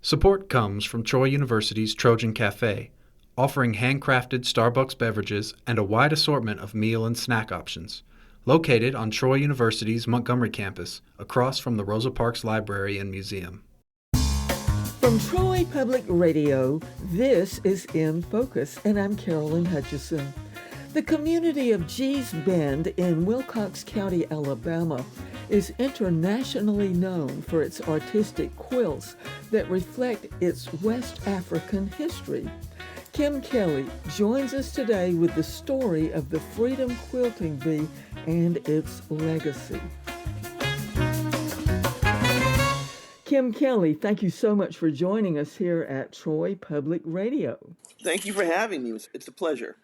Support comes from Troy University's Trojan Cafe, offering handcrafted Starbucks beverages and a wide assortment of meal and snack options. Located on Troy University's Montgomery campus, across from the Rosa Parks Library and Museum. From Troy Public Radio, this is In Focus, and I'm Carolyn Hutchison. The community of Gee's Bend in Wilcox County, Alabama, is internationally known for its artistic quilts that reflect its West African history. Kim Kelly joins us today with the story of the Freedom Quilting Bee and its legacy. Kim Kelly, thank you so much for joining us here at Troy Public Radio. Thank you for having me. It's a pleasure.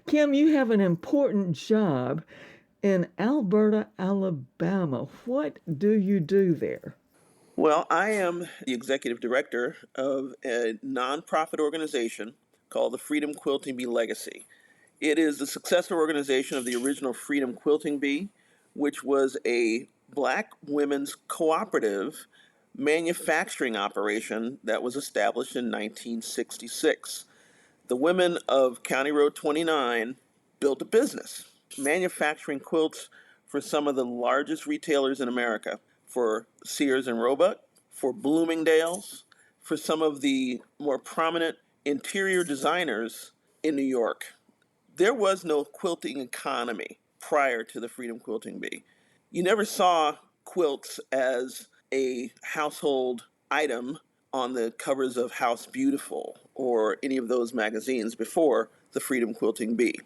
Kim, you have an important job in Alberta, Alabama. What do you do there? Well, I am the executive director of a nonprofit organization called the Freedom Quilting Bee Legacy. It is the successor organization of the original Freedom Quilting Bee, which was a Black women's cooperative manufacturing operation that was established in 1966. The women of County Road 29 built a business, manufacturing quilts for some of the largest retailers in America, for Sears and Roebuck, for Bloomingdale's, for some of the more prominent interior designers in New York. There was no quilting economy prior to the Freedom Quilting Bee. You never saw quilts as a household item on the covers of House Beautiful or any of those magazines before the Freedom Quilting Bee.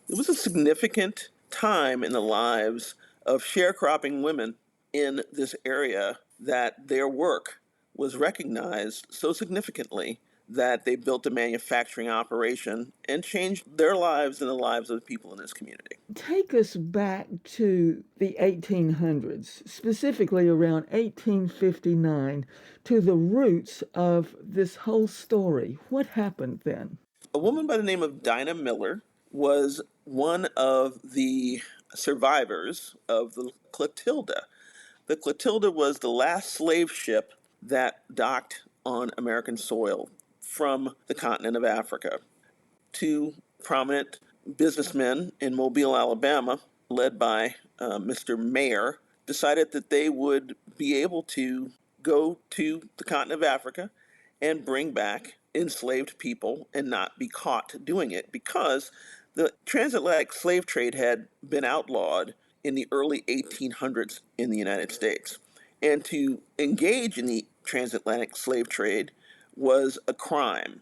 It was a significant time in the lives of sharecropping women in this area that their work was recognized so significantly that they built a manufacturing operation and changed their lives and the lives of the people in this community. Take us back to the 1800s, specifically around 1859, to the roots of this whole story. What happened then? A woman by the name of Dinah Miller was one of the survivors of the Clotilda. The Clotilda was the last slave ship that docked on American soil from the continent of Africa. Two prominent businessmen in Mobile, Alabama, led by Mr. Mayer, decided that they would be able to go to the continent of Africa and bring back enslaved people and not be caught doing it, because the transatlantic slave trade had been outlawed in the early 1800s in the United States. And to engage in the transatlantic slave trade was a crime.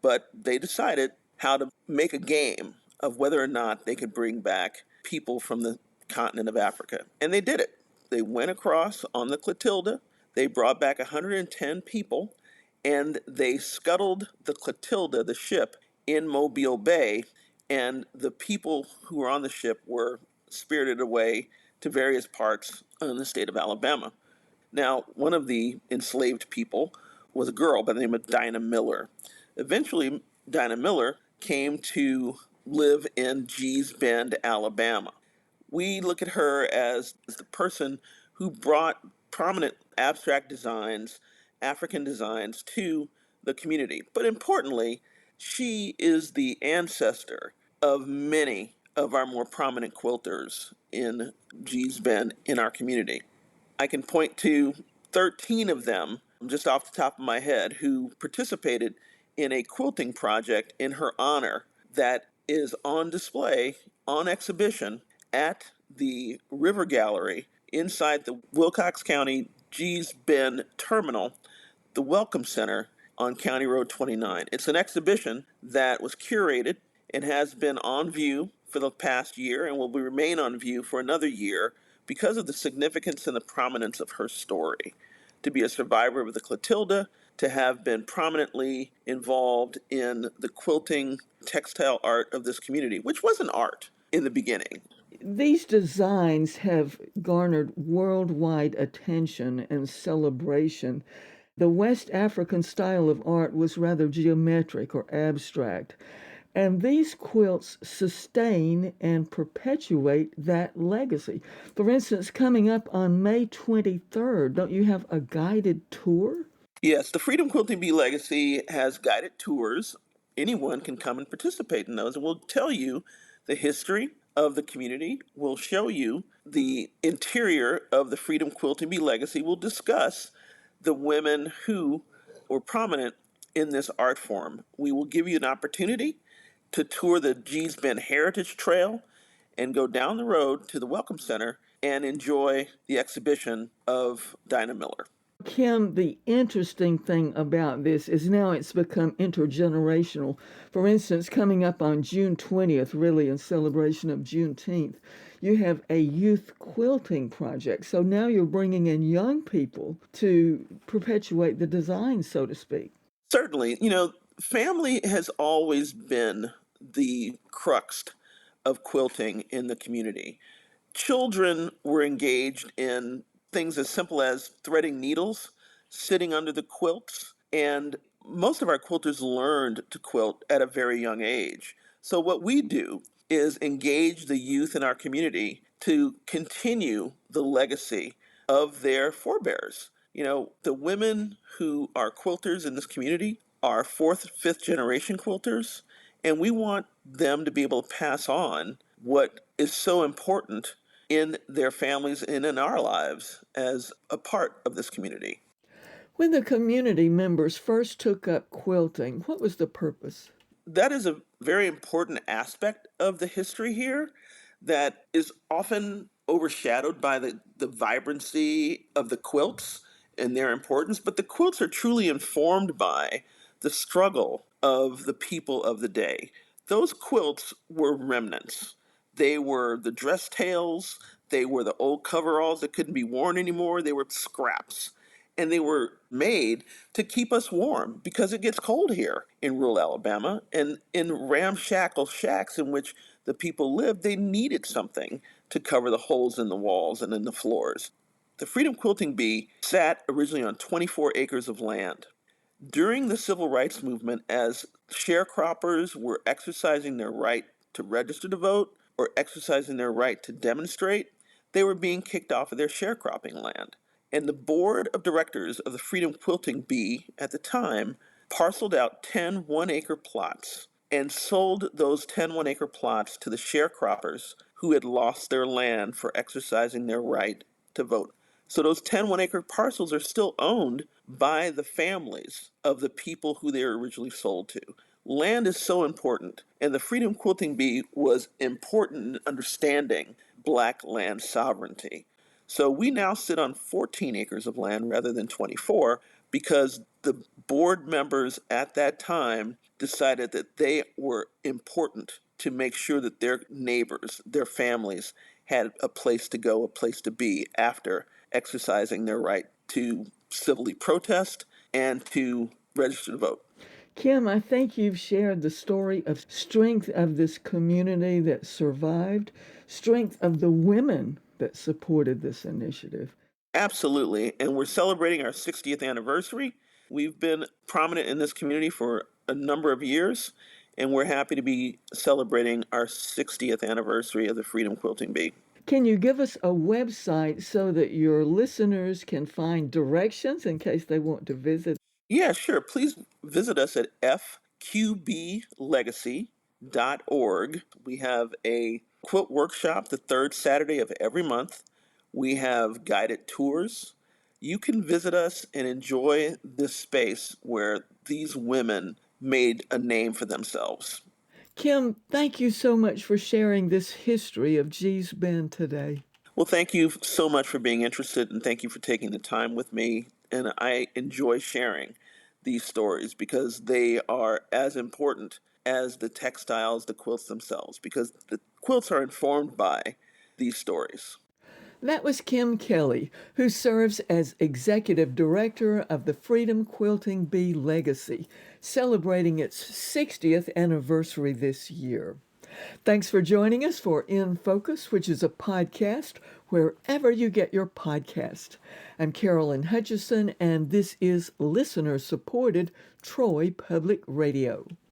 But they decided how to make a game of whether or not they could bring back people from the continent of Africa. And they did it. They went across on the Clotilda. They brought back 110 people, and they scuttled the Clotilda, the ship, in Mobile Bay. And the people who were on the ship were spirited away to various parts in the state of Alabama. Now, one of the enslaved people was a girl by the name of Dinah Miller. Eventually, Dinah Miller came to live in Gee's Bend, Alabama. We look at her as the person who brought prominent abstract designs, African designs, to the community. But importantly, she is the ancestor of many of our more prominent quilters in Gee's Bend in our community. I can point to 13 of them, just off the top of my head, who participated in a quilting project in her honor that is on display, on exhibition at the River Gallery inside the Wilcox County Gee's Bend Terminal, the Welcome Center on County Road 29. It's an exhibition that was curated and has been on view for the past year and will remain on view for another year because of the significance and the prominence of her story. To be a survivor of the Clotilda, to have been prominently involved in the quilting textile art of this community, which was an art in the beginning. These designs have garnered worldwide attention and celebration. The West African style of art was rather geometric or abstract, and these quilts sustain and perpetuate that legacy. For instance, coming up on May 23rd, don't you have a guided tour? Yes, the Freedom Quilting Bee Legacy has guided tours. Anyone can come and participate in those, and we'll tell you the history of the community. We'll show you the interior of the Freedom Quilting Bee Legacy. We'll discuss the women who were prominent in this art form. We will give you an opportunity to tour the Gee's Bend Heritage Trail and go down the road to the Welcome Center and enjoy the exhibition of Dinah Miller. Kim, the interesting thing about this is now it's become intergenerational. For instance, coming up on June 20th, really in celebration of Juneteenth, you have a youth quilting project. So now you're bringing in young people to perpetuate the design, so to speak. Certainly, family has always been the crux of quilting in the community. Children were engaged in things as simple as threading needles, sitting under the quilts, and most of our quilters learned to quilt at a very young age. So, what we do is engage the youth in our community to continue the legacy of their forebears. The women who are quilters in this community are fourth, fifth generation quilters, and we want them to be able to pass on what is so important in their families and in our lives as a part of this community. When the community members first took up quilting, what was the purpose? That is a very important aspect of the history here that is often overshadowed by the vibrancy of the quilts and their importance, but the quilts are truly informed by the struggle of the people of the day. Those quilts were remnants. They were the dress tails, they were the old coveralls that couldn't be worn anymore, they were scraps. And they were made to keep us warm because it gets cold here in rural Alabama. And in ramshackle shacks in which the people lived, they needed something to cover the holes in the walls and in the floors. The Freedom Quilting Bee sat originally on 24 acres of land. During the civil rights movement, as sharecroppers were exercising their right to register to vote or exercising their right to demonstrate, they were being kicked off of their sharecropping land. And the board of directors of the Freedom Quilting Bee at the time parceled out 10 1-acre plots and sold those 10 1-acre plots to the sharecroppers who had lost their land for exercising their right to vote. So those 10 1-acre parcels are still owned by the families of the people who they were originally sold to. Land is so important, and the Freedom Quilting Bee was important in understanding Black land sovereignty. So we now sit on 14 acres of land rather than 24 because the board members at that time decided that they were important to make sure that their neighbors, their families, had a place to go, a place to be after exercising their right to civilly protest and to register to vote. Kim, I think you've shared the story of strength of this community that survived, strength of the women that supported this initiative. Absolutely. And we're celebrating our 60th anniversary. We've been prominent in this community for a number of years, and we're happy to be celebrating our 60th anniversary of the Freedom Quilting Bee. Can you give us a website so that your listeners can find directions in case they want to visit? Yeah, sure. Please visit us at fqblegacy.org. We have a quilt workshop the third Saturday of every month. We have guided tours. You can visit us and enjoy this space where these women made a name for themselves. Kim, thank you so much for sharing this history of Gee's Bend today. Well, thank you so much for being interested, and thank you for taking the time with me. And I enjoy sharing these stories because they are as important as the textiles, the quilts themselves, because the quilts are informed by these stories. That was Kim Kelly, who serves as Executive Director of the Freedom Quilting Bee Legacy, celebrating its 60th anniversary this year. Thanks for joining us for In Focus, which is a podcast wherever you get your podcast. I'm Carolyn Hutchison, and this is listener-supported Troy Public Radio.